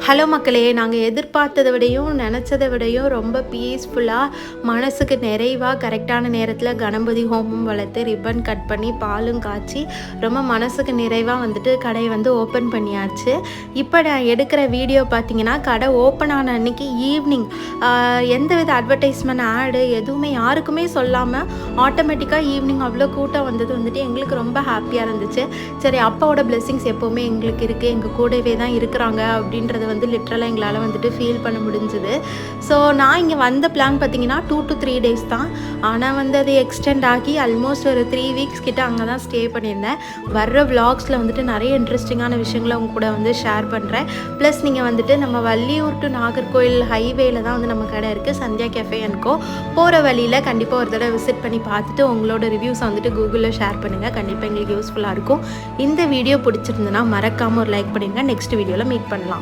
Hello மக்களே, நாங்கள் எதிர்பார்த்ததை விடையும் நினச்சதை விடையும் ரொம்ப பீஸ்ஃபுல்லாக மனசுக்கு நிறைவாக கரெக்டான நேரத்தில் கணபதி ஹோமம் வளர்த்து ரிப்பன் கட் பண்ணி பாலும் காய்ச்சி ரொம்ப மனசுக்கு நிறைவாக வந்துட்டு கடையை வந்து ஓப்பன் பண்ணியாச்சு. இப்போ நான் எடுக்கிற வீடியோ பார்த்தீங்கன்னா கடை ஓப்பன் ஆன அன்றைக்கி ஈவினிங் எந்தவித அட்வர்டைஸ்மெண்ட் ஆடு எதுவுமே யாருக்குமே சொல்லாமல் ஆட்டோமேட்டிக்காக ஈவினிங் அவ்வளோ கூட்டம் வந்தது வந்துட்டு எங்களுக்கு ரொம்ப ஹாப்பியாக இருந்துச்சு. சரி, அப்பாவோட பிளெஸ்ஸிங்ஸ் எப்போவுமே எங்களுக்கு இருக்குது, எங்கள் கூடவே தான் இருக்கிறாங்க அப்படின்றது வந்து லிட்ரலாக எங்களால் வந்துட்டு ஃபீல் பண்ண முடிஞ்சுது. ஸோ நான் இங்கே வந்த பிளான் பார்த்தீங்கன்னா 2 to 3 days தான். ஆனால் வந்து அது எக்ஸ்டெண்ட் ஆகி ஆல்மோஸ்ட் ஒரு 3 weeks கிட்ட அங்கே தான் ஸ்டே பண்ணியிருந்தேன். வர்ற விளாக்ஸில் வந்துட்டு நிறைய இன்ட்ரெஸ்டிங்கான விஷயங்களை அவங்க கூட வந்து ஷேர் பண்ணுறேன். ப்ளஸ் நீங்கள் வந்துட்டு நம்ம வள்ளியூர் டு நாகர்கோயில் ஹைவேல தான் வந்து நம்ம கடை இருக்குது, சந்தியா கேஃபே அண்ட் கோ. போகிற வழியில் கண்டிப்பாக ஒரு தடவை விசிட் பண்ணி பார்த்துட்டு உங்களோட ரிவ்யூஸை வந்துட்டு கூகுளில் ஷேர் பண்ணுங்கள். கண்டிப்பாக எங்களுக்கு யூஸ்ஃபுல்லாக இருக்கும். இந்த வீடியோ பிடிச்சிருந்ததுன்னா மறக்காமல் ஒரு லைக் பண்ணிடுங்க. நெக்ஸ்ட் வீடியோவில் மீட் பண்ணலாம்.